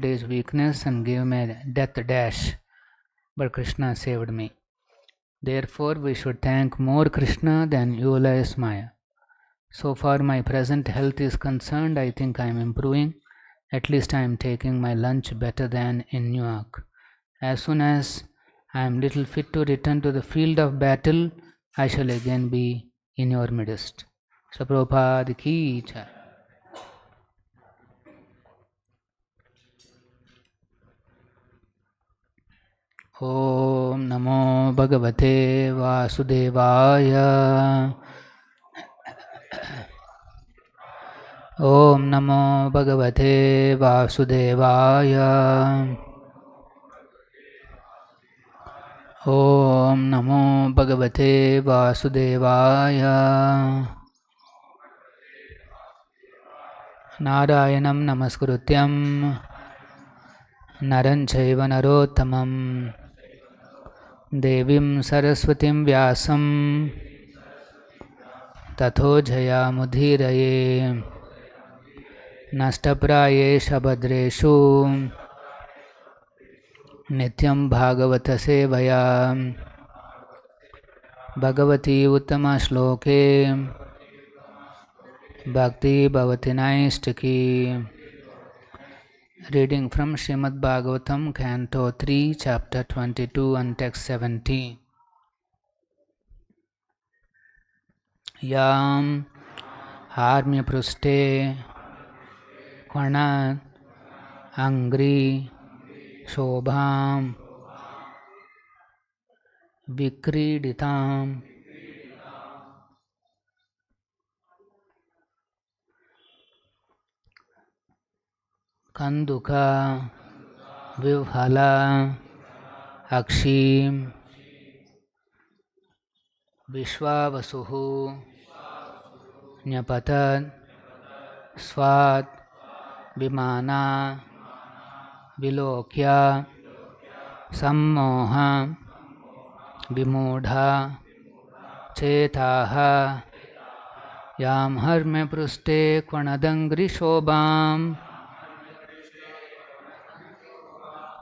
old age weakness and gave me a death dash, but Krishna saved me. Therefore, we should thank more Krishna than utilize Maya. So far my present health is concerned, I think I am improving. At least I am taking my lunch better than in New York. As soon as I am little fit to return to the field of battle, I shall again be in your midst. So Prabhupada ki jai. Om Namo Bhagavate Vasudevaya. Om Namo Bhagavate Vasudevaya. Om Namo Bhagavate Vasudevaya. Narayanam Namaskrutyam Naran Chaiva Narottamam Devim Saraswatim Vyasam Tatho Jayamudhiraye Nashtaprayesha Bhadreshu Nityam Bhagavata Sevaya Bhagavati Uttama Shloke Bhakti Bhavati Naistaki. Reading from Srimad Bhagavatam, Canto 3, Chapter 22 and Text 17. Yam Harmya Pruste Kwana Angri Shobham Vikriditam Kanduka Vivhala Akshim Viśvāvasu Nyapatad Svat Vimana Vilokya Sammoha Vimudha Chetaha Yam Harme Pruste Kvanadangri Shobham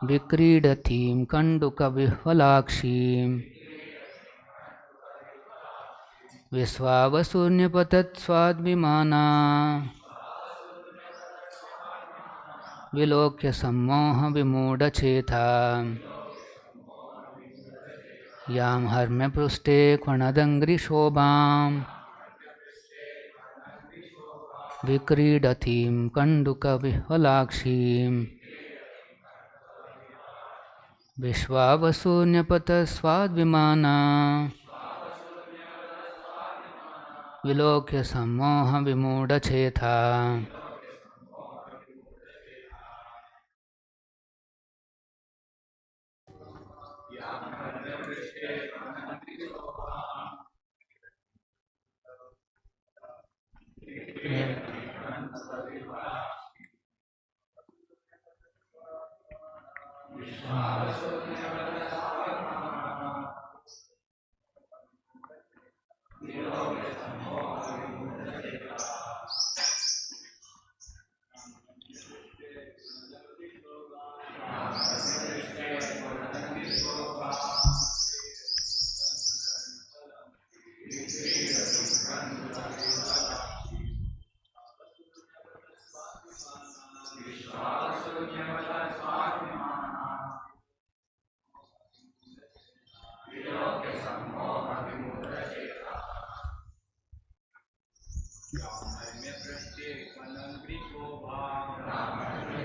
Vikridatim Kanduka Vihvalakshim Viśvāvasuryapatat Swadvimana Vilokya Sammoha Vimudha Chetha Yam Harme Pruste Kvanadangri Shobham Vikridatim Kanduka Vihvalakshim Viśvāvasuryapatat Swadvimana Vilokya Sammoha Vimudha Chetha.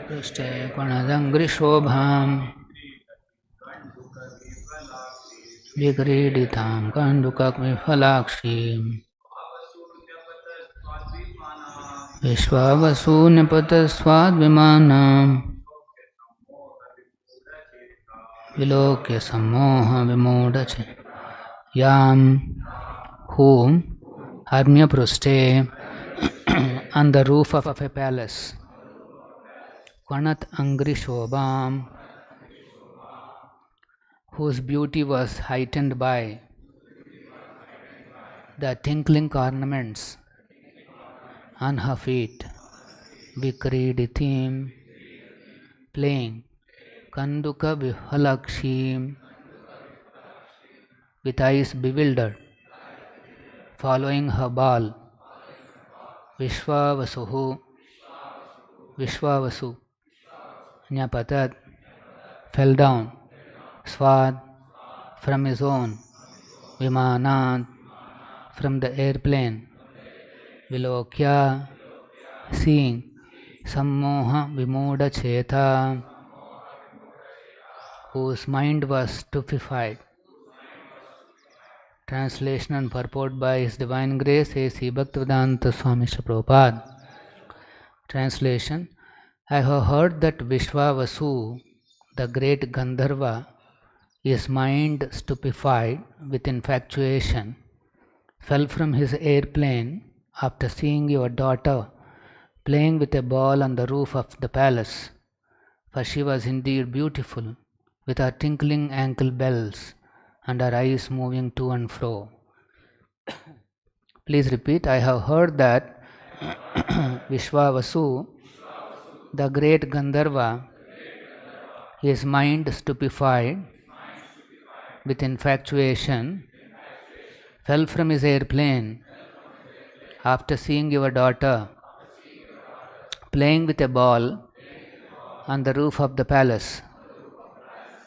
Pruste Kvanadangri Shobham Vikriditam Kanduka Vihvalakshim Viśvāvasu Nyapata Swadvimana Vilokya Sammoha Vimudha Chetha. Yam whom Harmya Pruste on the roof of a palace Kvanat Angri Shobham, whose beauty was heightened by the tinkling ornaments on her feet, Vikriditim playing Kanduka Vihalakshim with eyes bewildered, following her ball. Viśvāvasu Nyapatat fell down, Swad from his own, Vimanad from the airplane, Vilokya seeing, Sammoha Vimuda Cheta whose mind was stupefied. Translation and purport by His Divine Grace A.C. Bhaktivedanta Swami Prabhupada. Translation: I have heard that Viśvāvasu, the great Gandharva, his mind stupefied with infatuation, fell from his airplane after seeing your daughter playing with a ball on the roof of the palace, for she was indeed beautiful, with her tinkling ankle bells and her eyes moving to and fro. Please repeat. I have heard that Viśvāvasu, the great Gandharva, his mind stupefied with infatuation, fell from his airplane after seeing your daughter playing with a ball on the roof of the palace,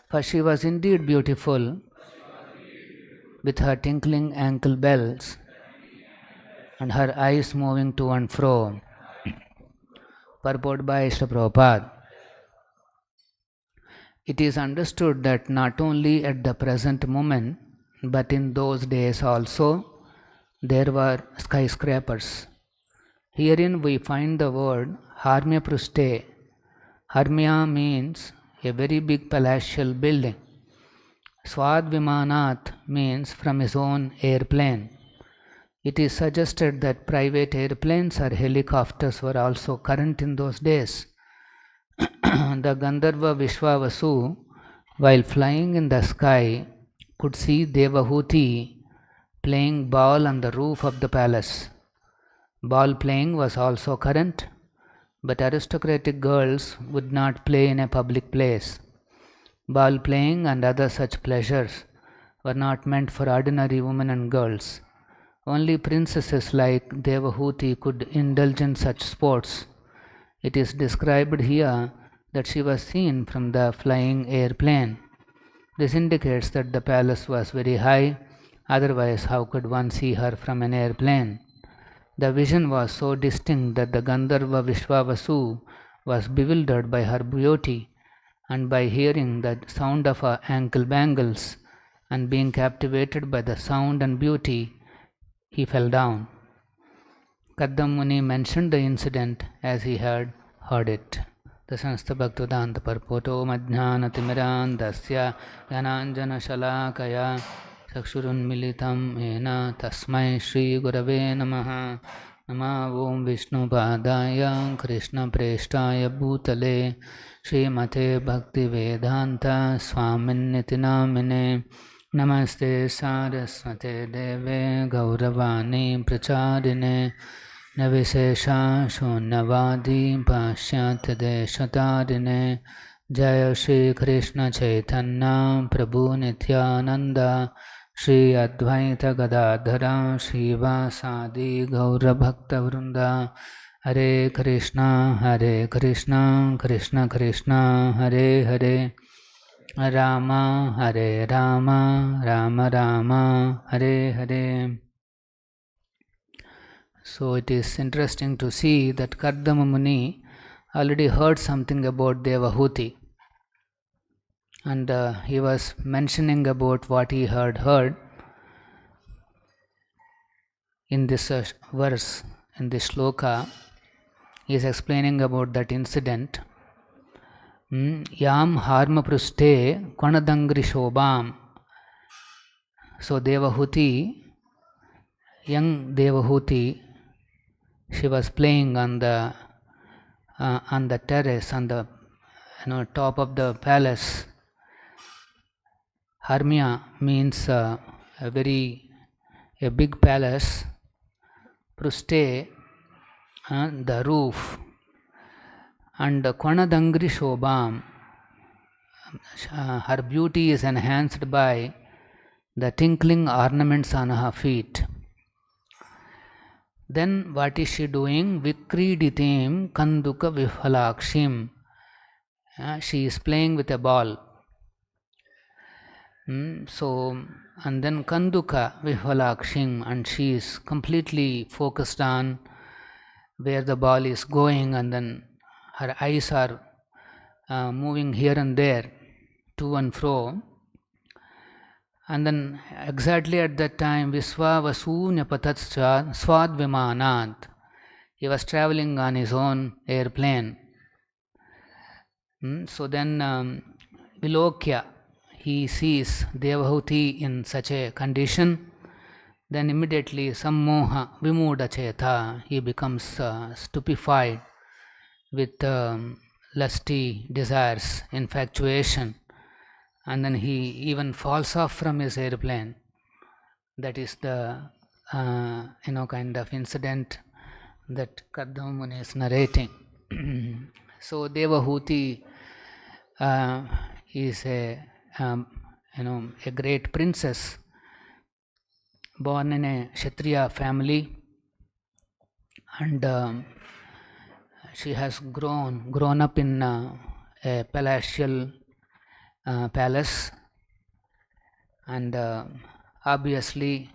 for she was indeed beautiful, with her tinkling ankle bells and her eyes moving to and fro. Purport by Srila Prabhupada. It is understood that not only at the present moment, but in those days also, there were skyscrapers. Herein we find the word Harmya Pruste. Harmya means a very big palatial building. Swad Vimanat means from his own airplane. It is suggested that private airplanes or helicopters were also current in those days. The Gandharva Viśvāvasu, while flying in the sky, could see Devahuti playing ball on the roof of the palace. Ball playing was also current, but aristocratic girls would not play in a public place. Ball playing and other such pleasures were not meant for ordinary women and girls. Only princesses like Devahuti could indulge in such sports. It is described here that she was seen from the flying airplane. This indicates that the palace was very high, otherwise how could one see her from an airplane? The vision was so distinct that the Gandharva Viśvāvasu was bewildered by her beauty, and by hearing the sound of her ankle bangles and being captivated by the sound and beauty, he fell down. Kaddam Muni mentioned the incident as he had heard it. The Sanstha Bhaktivedanta Purporto Madhyana Timiran Dasya Gyananjana Shalakaya Chakshurunmilitam Ena Tasmai Shri Gurave Namaha. Nama Om Vishnu Padaya Krishna Preshtaya Bhutale Srimate Bhaktivedanta Swaminiti Namine. Namaste Saraswate Deve Gauravani Pracharine Navishesha Shunyavadi Pashyat Deshatarine. Jaya Shri Krishna Chaitanya Prabhu Nityananda Shri Advaita Gadadhara Shiva Sadi Gaura Bhakta Vrunda. Hare Krishna Krishna Krishna Hare Hare, Rama Hare Rama Rama Rama Hare Hare. So it is interesting to see that Kardama Muni already heard something about Devahuti, and he was mentioning about what he had heard in this verse, in this shloka. He is explaining about that incident. Yam harma pruste kvanadangri shobam. So Devahuti, young Devahuti, she was playing on the terrace, on the top of the palace. Harmya means a big palace. Pruste, the roof, And Kvanadangri Shobham, her beauty is enhanced by the tinkling ornaments on her feet. Then what is she doing? Vikriditim Kanduka Vifalakshim. She is playing with a ball. So, and then Kanduka Vifalakshim, and she is completely focused on where the ball is going, and then her eyes are moving here and there, to and fro. And then exactly at that time, Viśvāvasu Nyapatat Swad Vimanat. He was traveling on his own airplane. So then Vilokya, he sees Devahuti in such a condition. Then immediately Sammoha Vimuda Cheta, he becomes stupefied with lusty desires, infatuation. And then he even falls off from his airplane. That is the kind of incident that Kardama Muni is narrating. So Devahuti is a great princess born in a Kshatriya family, and she has grown up in a palatial palace, and obviously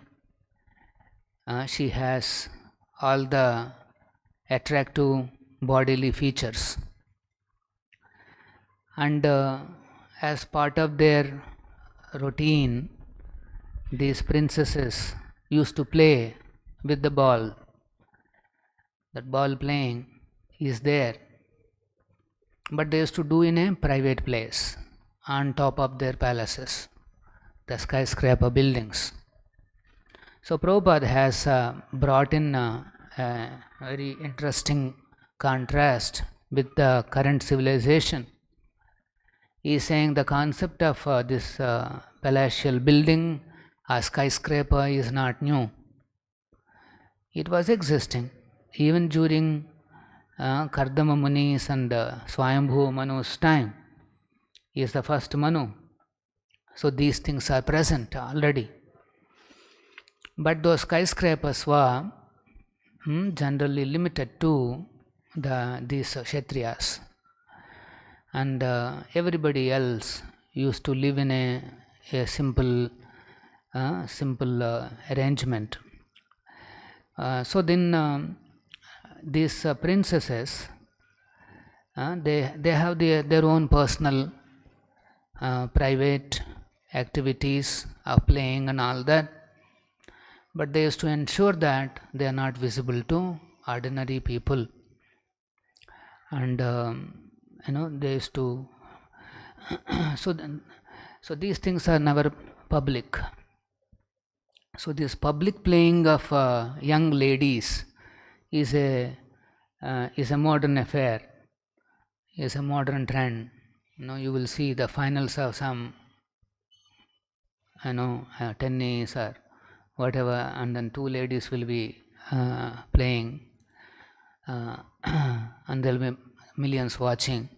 she has all the attractive bodily features, and as part of their routine, these princesses used to play with the ball. That ball playing is there, but they used to do in a private place on top of their palaces, the skyscraper buildings. So Prabhupada has brought in a very interesting contrast with the current civilization. He is saying the concept of this palatial building, a skyscraper, is not new. It was existing even during Kardama Muni's and Swayambhu Manu's time. He is the first Manu. So these things are present already. But those skyscrapers were generally limited to these Kshatriyas. And everybody else used to live in a simple arrangement. So then these princesses, they have their own personal private activities of playing and all that, but they used to ensure that they are not visible to ordinary people, and they used to so these things are never public. So this public playing of young ladies is a modern affair, is a modern trend. You will see the finals of some tennis or whatever, and then two ladies will be playing, and there will be millions watching.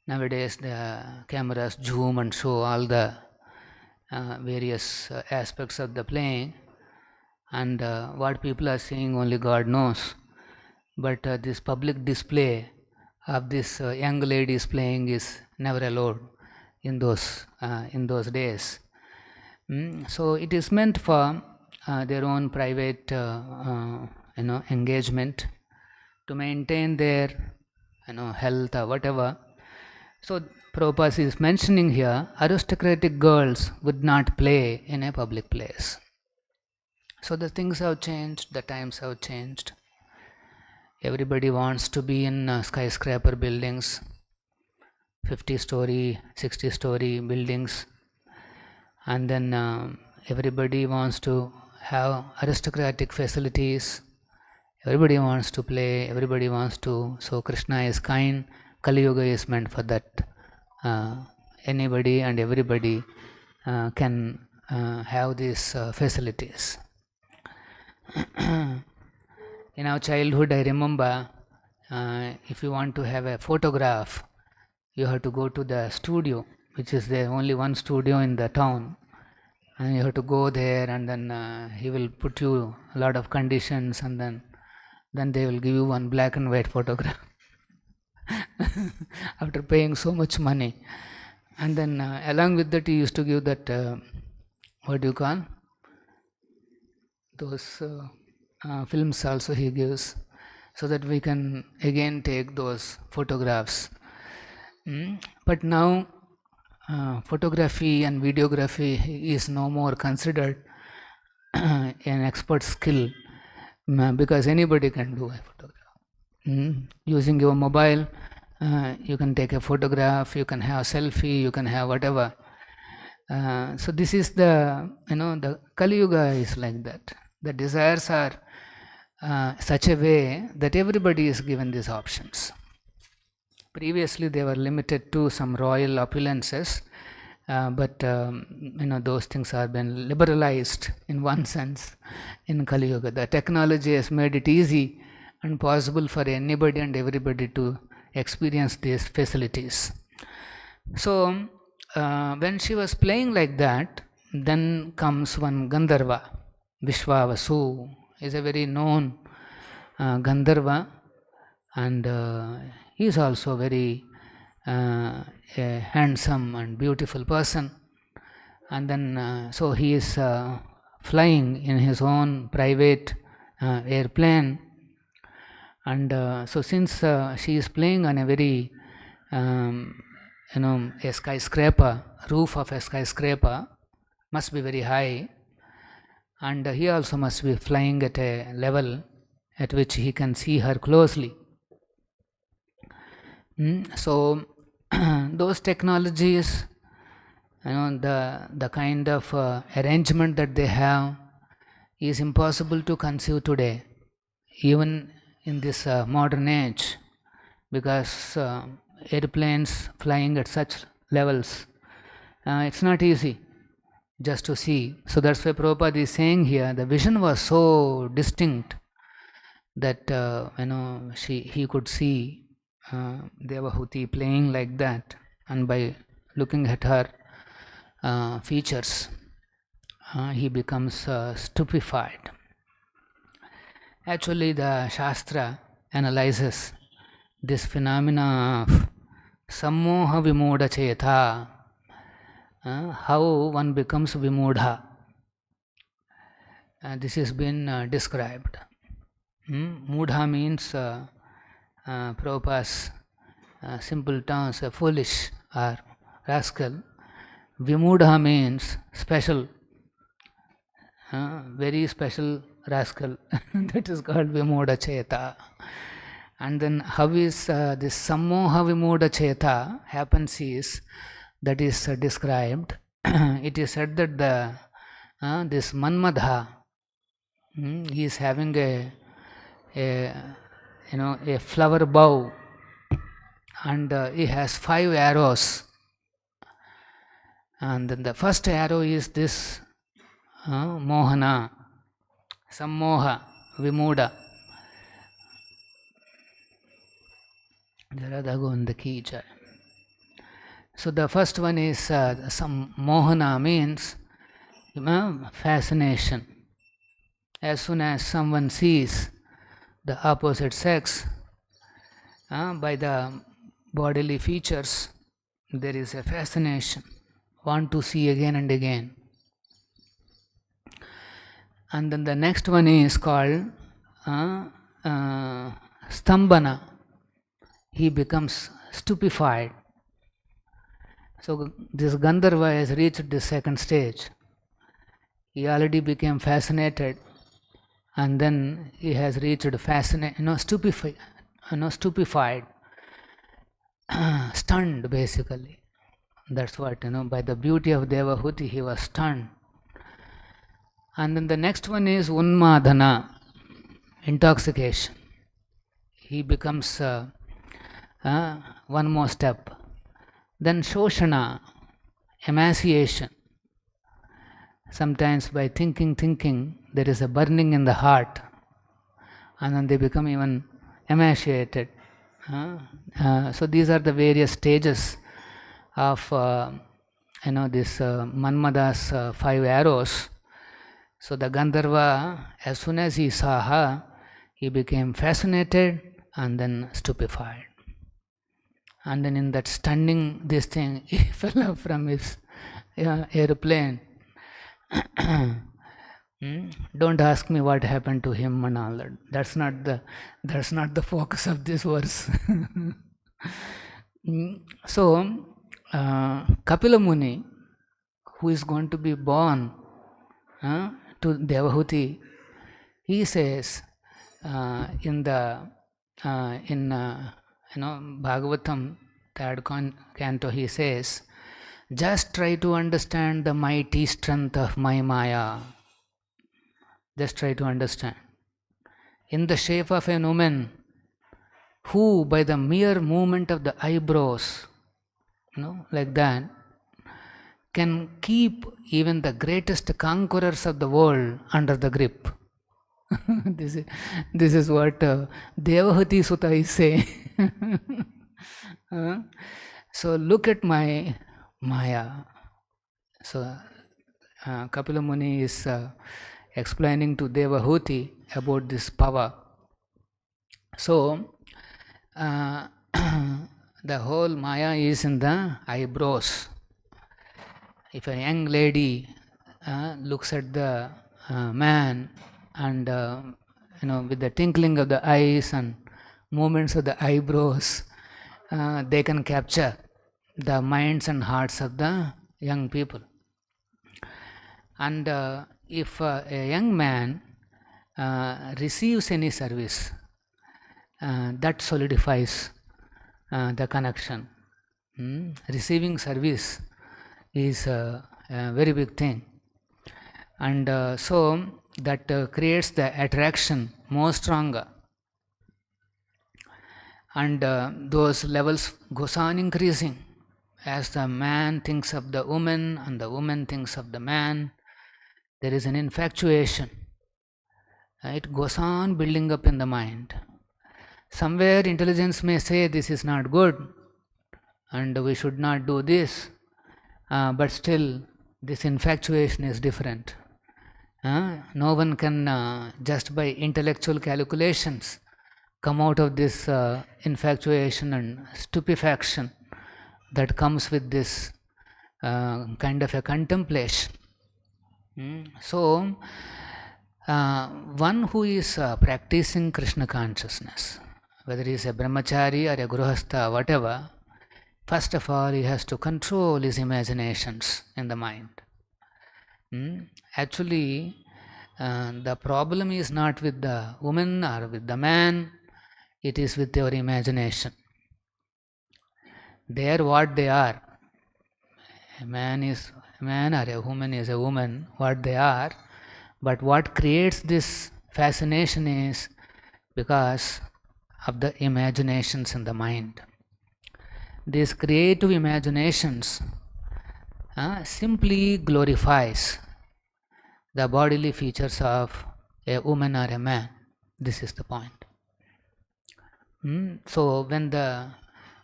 Nowadays the cameras zoom and show all the various aspects of the playing, and what people are seeing only God knows. But this public display of this young ladies playing is never allowed in those days. So it is meant for their own private engagement, to maintain their health or whatever. So Prabhupada is mentioning here, aristocratic girls would not play in a public place. So the things have changed, the times have changed. Everybody wants to be in skyscraper buildings, 50-story, 60-story buildings, and then everybody wants to have aristocratic facilities. Everybody wants to play, everybody wants to. So Krishna is kind, Kali Yuga is meant for that. Anybody and everybody can have these facilities. In our childhood, I remember if you want to have a photograph, you have to go to the studio, which is the only one studio in the town, and you have to go there, and then he will put you a lot of conditions, and then they will give you one black and white photograph after paying so much money. And then along with that, he used to give that what do you call those films also he gives, so that we can again take those photographs. But now photography and videography is no more considered an expert skill, because anybody can do a photograph. Using your mobile, you can take a photograph, you can have selfie, you can have whatever. So this is the Kali Yuga is like that. The desires are such a way that everybody is given these options. Previously they were limited to some royal opulences, but those things have been liberalized in one sense in Kali Yuga. The technology has made it easy and possible for anybody and everybody to experience these facilities. So when she was playing like that, then comes one Gandharva. Viśvāvasu is a very known Gandharva, and he is also very a handsome and beautiful person. And then so he is flying in his own private airplane, and so since she is playing on a very a skyscraper, roof of a skyscraper must be very high, and he also must be flying at a level at which he can see her closely. So those technologies, the kind of arrangement that they have is impossible to conceive today, even in this modern age, because airplanes flying at such levels, it's not easy just to see. So that's why Prabhupada is saying here, the vision was so distinct that he could see Devahuti playing like that, and by looking at her features, he becomes stupefied. Actually, the Shastra analyzes this phenomena of sammoha vimudha chetha, how one becomes vimudha. This has been described. Mudha means Prabhupada's simple terms, foolish or rascal. Vimudha means special, very special rascal. That is called vimudha cheta. And then how is this sammoha vimudha cheta happens is, that is described. It is said that this Manmadha, he is having a flower bow, and he has 5 arrows, and then the first arrow is this mohana, sammoha, vimudha. So the first one is some mohana means fascination. As soon as someone sees the opposite sex, by the bodily features, there is a fascination, want to see again and again. And then the next one is called stambana. He becomes stupefied. So this Gandharva has reached the second stage. He already became fascinated, and then he has reached stupefied, stunned basically. That's what, by the beauty of Devahuti he was stunned. And then the next one is unmadhana, intoxication. He becomes one more step. Then shoshana, emaciation. Sometimes by thinking, there is a burning in the heart, and then they become even emaciated. So these are the various stages of this Manmada's 5 arrows. So the Gandharva, as soon as he saw her, he became fascinated and then stupefied. And then in that stunning this thing, he fell off from his airplane. Don't ask me what happened to him and all that. That's not the focus of this verse. So Kapila Muni, who is going to be born to Devahuti, he says in Bhagavatam 3rd canto, he says, just try to understand the mighty strength of my Maya. Just try to understand. In the shape of an woman who by the mere movement of the eyebrows, like that, can keep even the greatest conquerors of the world under the grip. This is what Devahuti Sutta is saying. So look at my Maya. So Kapila Muni is explaining to Devahuti about this power. So the whole Maya is in the eyebrows. If a young lady looks at the man and with the twinkling of the eyes and movements of the eyebrows, they can capture the minds and hearts of the young people. And if a young man receives any service, that solidifies the connection. Receiving service is a very big thing, and so that creates the attraction more stronger, and those levels goes on increasing as the man thinks of the woman and the woman thinks of the man. There is an infatuation. It goes on building up in the mind. Somewhere intelligence may say this is not good and we should not do this, but still this infatuation is different. No one can just by intellectual calculations come out of this infatuation and stupefaction that comes with this kind of a contemplation. So one who is practicing Krishna consciousness, whether he is a brahmachari or a gruhastha, whatever, first of all he has to control his imaginations in the mind. Actually, the problem is not with the woman or with the man, it is with your imagination. They are what they are. A man is a man or a woman is a woman, what they are. But what creates this fascination is because of the imaginations in the mind. These creative imaginations simply glorifies the bodily features of a woman or a man. This is the point. So when the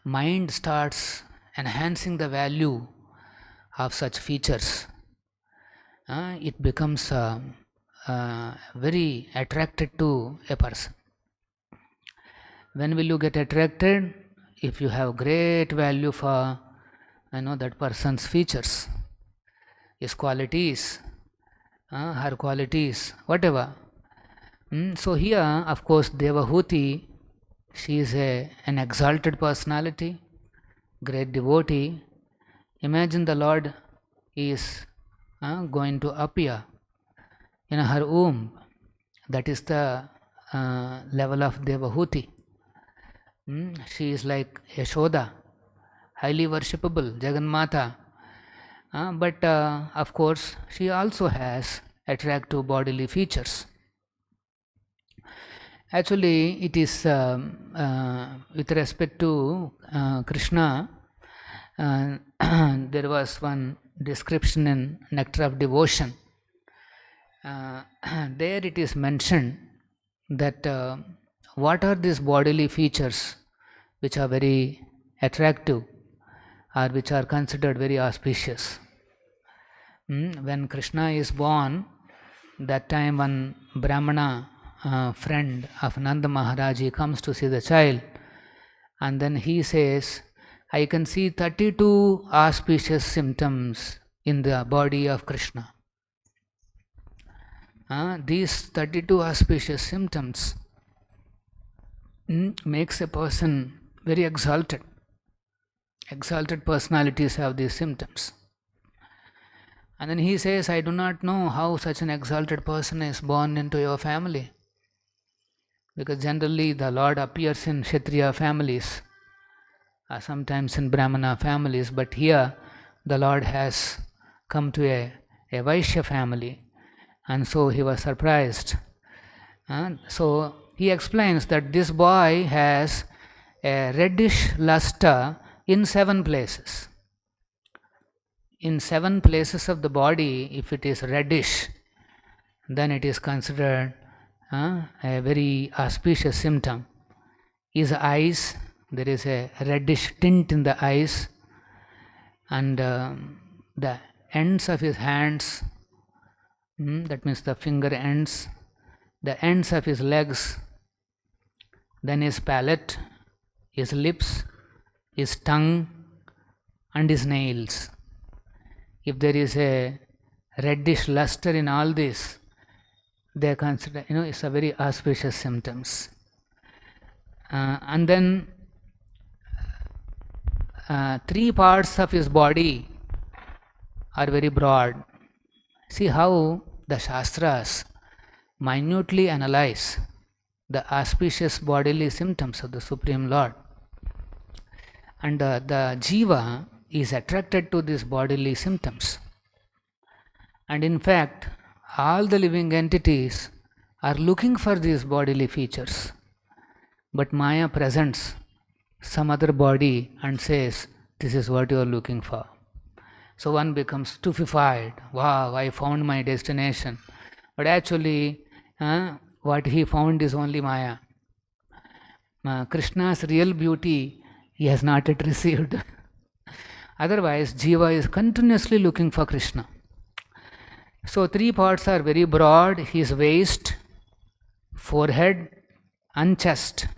mind starts enhancing the value of such features, it becomes very attracted to a person. When will you get attracted? If you have great value for that person's features, his qualities, her qualities, whatever. So here, of course, Devahuti, she is an exalted personality, great devotee. Imagine the Lord is going to appear in her womb. That is the level of Devahuti. She is like Yashoda, highly worshipable, Jagannatha. But of course, she also has attractive bodily features. Actually, it is with respect to Krishna, there was one description in Nectar of Devotion. There it is mentioned that what are these bodily features which are very attractive or which are considered very auspicious. When Krishna is born, that time one Brahmana friend of Nanda Maharaj, he comes to see the child, and then he says, I can see 32 auspicious symptoms in the body of Krishna. These 32 auspicious symptoms makes a person very exalted. Exalted personalities have these symptoms. And then he says, I do not know how such an exalted person is born into your family. Because generally the Lord appears in Kshatriya families, sometimes in Brahmana families, but here the Lord has come to a Vaishya family, and so he was surprised. So he explains that this boy has a reddish luster in 7 places. In 7 places of the body, if it is reddish, then it is considered a very auspicious symptom. His eyes, there is a reddish tint in the eyes, and the ends of his hands, that means the finger ends, the ends of his legs, then his palate, his lips, his tongue, and his nails. If there is a reddish luster in all this, they consider, it's a very auspicious symptoms. And then 3 parts of his body are very broad. See how the Shastras minutely analyze the auspicious bodily symptoms of the Supreme Lord. And the Jiva is attracted to these bodily symptoms. And in fact, all the living entities are looking for these bodily features. But Maya presents some other body and says, this is what you are looking for. So one becomes stupefied. Wow, I found my destination. But actually, what he found is only Maya. Krishna's real beauty he has not yet received. Otherwise, Jiva is continuously looking for Krishna. So 3 parts are very broad: his waist, forehead, and chest.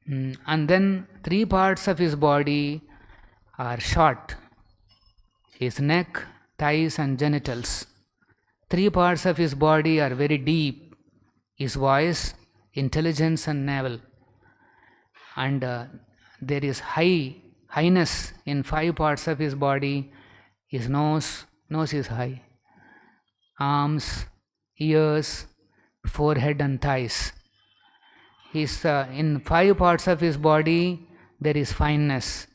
And then 3 parts of his body are short: his neck, thighs, and genitals. 3 parts of his body are very deep: his voice, intelligence, and navel. And there is highness in 5 parts of his body: his nose is high, arms, ears, forehead, and thighs. His in 5 parts of his body there is fineness: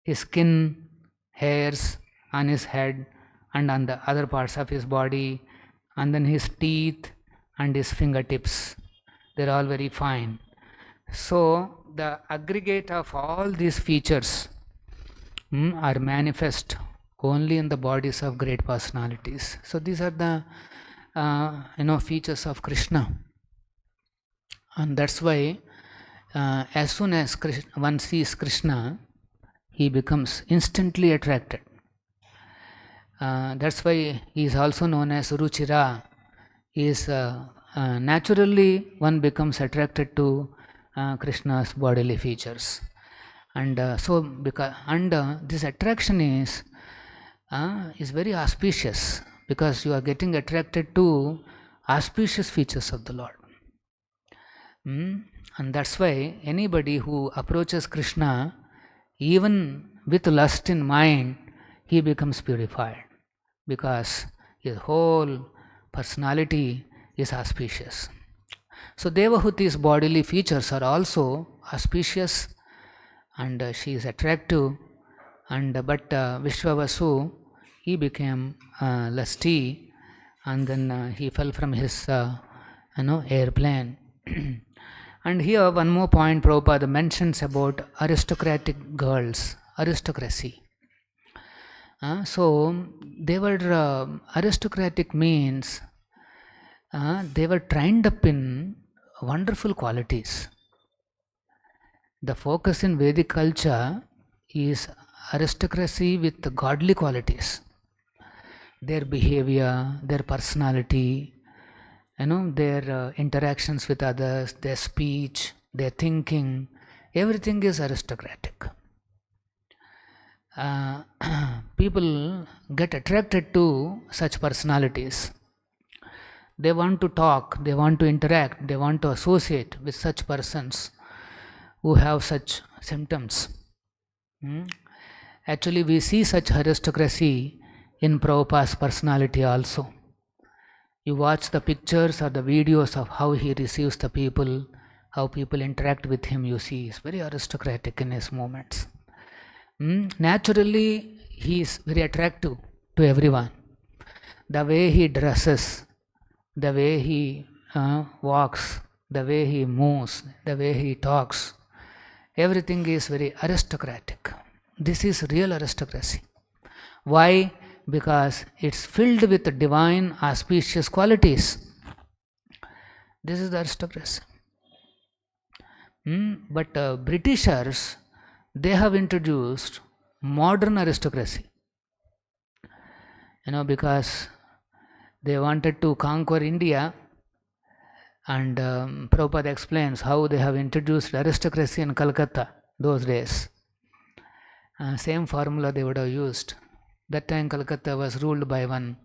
his skin, hairs on his head and on the other parts of his body, and then his teeth and his fingertips, they're all very fine. So the aggregate of all these features are manifest only in the bodies of great personalities. So these are the features of Krishna. And that's why as soon as one sees Krishna, he becomes instantly attracted. That's why he is also known as Ruchira. He is naturally one becomes attracted to Krishna's bodily features. And this attraction is very auspicious, because you are getting attracted to auspicious features of the Lord. And that's why anybody who approaches Krishna, even with lust in mind, he becomes purified, because his whole personality is auspicious. So Devahuti's bodily features are also auspicious, and she is attractive. But Viśvāvasu, he became lusty, and then he fell from his airplane. And here one more point Prabhupada mentions about aristocratic girls, aristocracy. So they were aristocratic means they were trained up in wonderful qualities. The focus in Vedic culture is aristocracy with godly qualities. Their behavior, their personality, their interactions with others, their speech, their thinking, everything is aristocratic. People get attracted to such personalities. They want to talk, they want to interact, they want to associate with such persons who have such symptoms. Actually, we see such aristocracy in Prabhupada's personality also. You watch the pictures or the videos of how he receives the people, how people interact with him, you see he's very aristocratic in his movements. Naturally, he is very attractive to everyone. The way he dresses, the way he walks, the way he moves, the way he talks, everything is very aristocratic. This is real aristocracy. Why? Because it's filled with divine auspicious qualities. This is the aristocracy. But Britishers, they have introduced modern aristocracy. Because they wanted to conquer India, and Prabhupada explains how they have introduced aristocracy in Calcutta those days. Same formula they would have used. That time Calcutta was ruled by one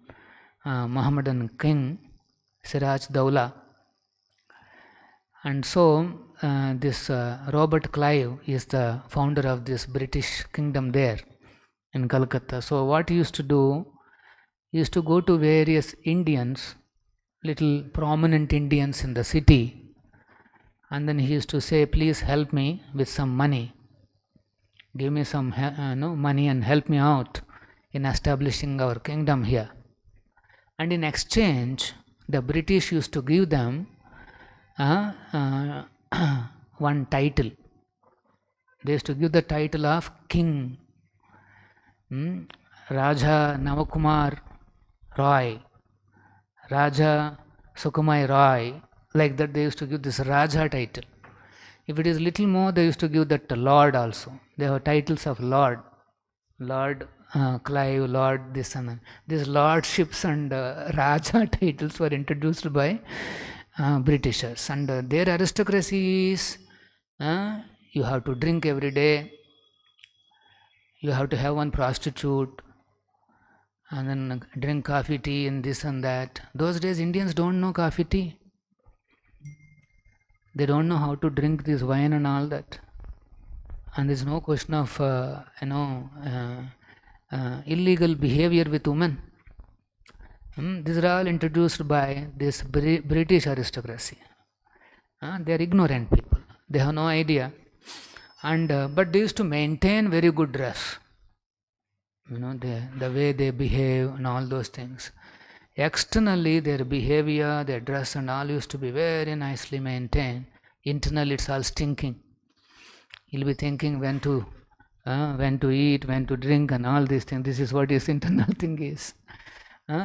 Mohammedan king, Siraj Dawla. And so this Robert Clive is the founder of this British kingdom there in Calcutta. So what he used to do, he used to go to various Indians, little prominent Indians in the city, and then he used to say, please help me with some money. Give me some money and help me out in establishing our kingdom here. And in exchange, the British used to give them one title. They used to give the title of king. Raja Navakumar Roy, Raja Sukumai Roy, like that they used to give this Raja title. If it is little more, they used to give that Lord also. They have titles of Lord, Lord Clive, Lord this and that. These lordships and Raja titles were introduced by Britishers, and their aristocracy is you have to drink every day, you have to have one prostitute, and then drink coffee, tea, and this and that. Those days Indians don't know coffee, tea. They don't know how to drink this wine and all that. And there's no question of illegal behavior with women. These are all introduced by this British aristocracy. They are ignorant people. They have no idea. And but they used to maintain very good dress. The way they behave and all those things. Externally, their behavior, their dress and all used to be very nicely maintained. Internally, it's all stinking. You'll be thinking when to eat, when to drink and all these things. This is what his internal thing is.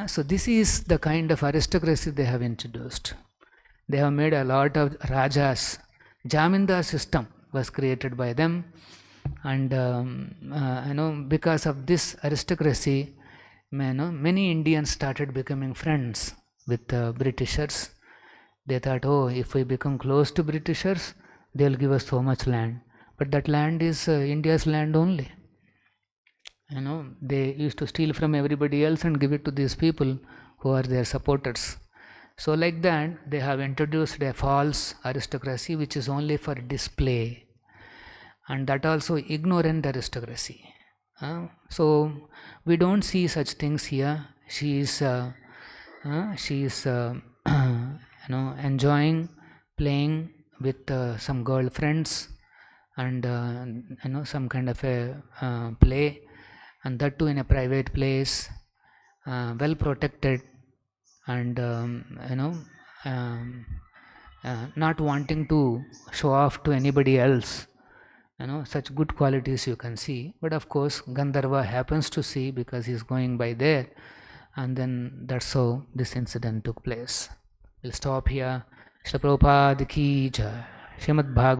So this is the kind of aristocracy they have introduced. They have made a lot of rajas. Jamindar system was created by them, and because of this aristocracy, many Indians started becoming friends with Britishers. They thought, oh, if we become close to Britishers, they'll give us so much land. But that land is India's land only. They used to steal from everybody else and give it to these people who are their supporters. So like that, they have introduced a false aristocracy which is only for display, and that also ignorant aristocracy. So we don't see such things here. She is enjoying playing with some girlfriends and some kind of a play, and that too in a private place, well protected, and not wanting to show off to anybody else. Such good qualities you can see. But of course Gandharva happens to see because he is going by there, and then that's how this incident took place. We'll stop here. Shri Prabhupada ki jai. Srimad Bhagavatam.